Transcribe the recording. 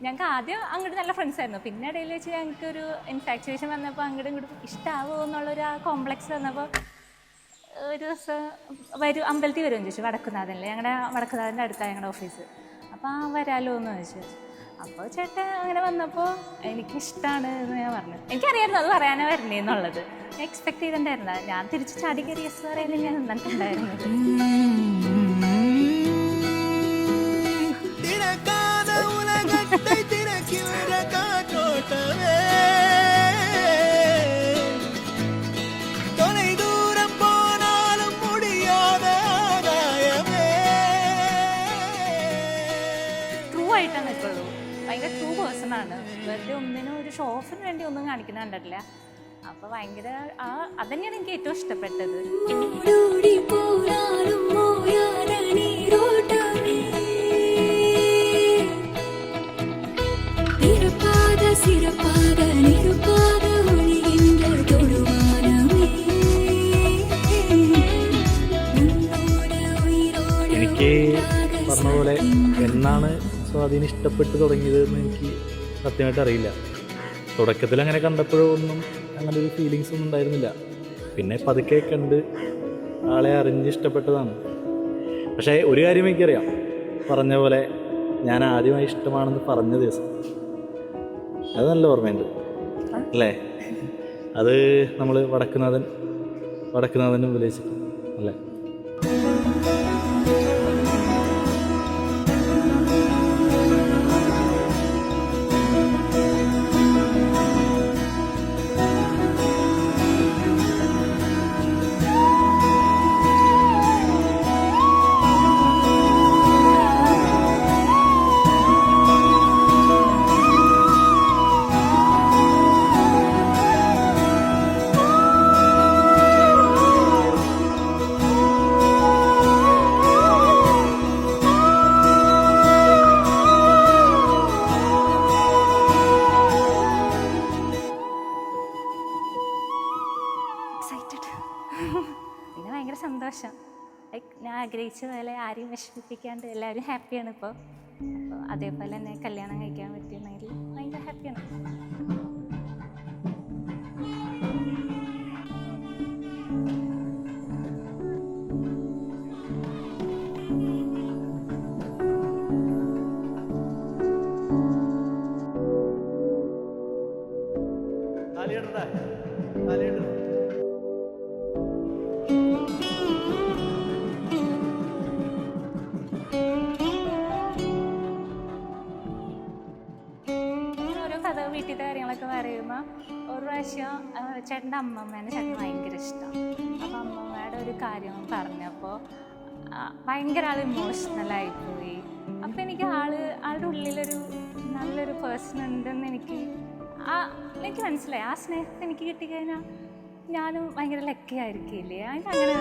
ഞങ്ങൾക്ക് ആദ്യം അങ്ങോട്ട് നല്ല ഫ്രണ്ട്സ് ആയിരുന്നു. പിന്നെ ഇടയിൽ വെച്ച് ഞങ്ങൾക്കൊരു ഇൻഫാക്ച്വേഷൻ വന്നപ്പോൾ അങ്ങോട്ടും ഇങ്ങോട്ടും ഇഷ്ടമാവുമോ എന്നുള്ളൊരു ആ കോംപ്ലക്സ് വന്നപ്പോൾ ഒരു ദിവസം അമ്പലത്തിൽ വരുമെന്ന് ചോദിച്ചു. വടക്കുന്നാഥനല്ലേ, ഞങ്ങളുടെ വടക്കുന്നാഥൻ്റെ അടുത്താണ് ഞങ്ങളുടെ ഓഫീസ്. അപ്പോൾ വരാമല്ലോ എന്ന് ചോദിച്ചു. അപ്പോൾ ചേട്ടൻ അങ്ങനെ വന്നപ്പോൾ എനിക്കിഷ്ടമാണ് എന്ന് ഞാൻ പറഞ്ഞു. എനിക്കറിയായിരുന്നു അത് പറയാനേ വരണേന്നുള്ളത്. ഞാൻ എക്സ്പെക്ട് ചെയ്തിട്ടുണ്ടായിരുന്ന. ഞാൻ തിരിച്ച് ചാടി കയറി യെസ് പറയാനും ഞാൻ നിന്നിട്ടുണ്ടായിരുന്നത്. ആയിട്ടാണ് നിൽക്കുള്ളൂ. ഭയങ്കര ട്രൂ പേഴ്സണാണ്. വെറുതെ ഒന്നിനും ഒരു ഷോ ഓഫിന് വേണ്ടി ഒന്നും കാണിക്കുന്ന കണ്ടിട്ടില്ല. അപ്പോൾ ഭയങ്കര അതന്നെയാണ് എനിക്ക് ഏറ്റവും ഇഷ്ടപ്പെട്ടത്. എനിക്ക് പറഞ്ഞ പോലെ എന്നാണ് സ്വാധീനം ഇഷ്ടപ്പെട്ട് തുടങ്ങിയതെന്ന് എനിക്ക് സത്യമായിട്ട് അറിയില്ല. തുടക്കത്തിൽ അങ്ങനെ കണ്ടപ്പോഴൊന്നും അങ്ങനെ ഒരു ഫീലിങ്സ് ഒന്നും ഉണ്ടായിരുന്നില്ല. പിന്നെ പതുക്കെ കണ്ട് ആളെ അറിഞ്ഞ് ഇഷ്ടപ്പെട്ടതാണ്. പക്ഷേ ഒരു കാര്യം എനിക്കറിയാം, പറഞ്ഞ പോലെ ഞാൻ ആദ്യമായി ഇഷ്ടമാണെന്ന് പറഞ്ഞ ദിവസം അത് നല്ല ഓർമ്മയുണ്ട് അല്ലേ? അത് നമ്മൾ വടക്കുന്നാഥനും വിളിച്ചിട്ട് അല്ലേ? പിന്നെ ഭയങ്കര സന്തോഷം. ലൈക്ക് ഞാൻ ആഗ്രഹിച്ച പോലെ ആരെയും വിഷമിപ്പിക്കാണ്ട് എല്ലാവരും ഹാപ്പിയാണ് ഇപ്പോൾ. അപ്പോൾ അതേപോലെ തന്നെ കല്യാണം കഴിക്കാൻ പറ്റിയെന്നെങ്കിൽ ഭയങ്കര ഹാപ്പിയാണ്. കഥ വീട്ടിലത്തെ കാര്യങ്ങളൊക്കെ പറയുമ്പോൾ ഒരു പ്രാവശ്യം ചേട്ടൻ്റെ അമ്മമ്മേനെ ചേട്ടന് ഭയങ്കര ഇഷ്ടമാണ്. അപ്പോൾ അമ്മമ്മയുടെ ഒരു കാര്യം പറഞ്ഞപ്പോൾ ഭയങ്കര ആൾ ഇമോഷണലായിപ്പോയി. അപ്പോൾ എനിക്ക് ആളുടെ ഉള്ളിലൊരു നല്ലൊരു പേഴ്സൺ ഉണ്ടെന്ന് എനിക്ക് മനസ്സിലായി. ആ സ്നേഹത്തെ എനിക്ക് കിട്ടിക്കഴിഞ്ഞാൽ ഞാനും ഭയങ്കര ലക്കി ആയിരിക്കില്ലേ. അതിനങ്ങനെ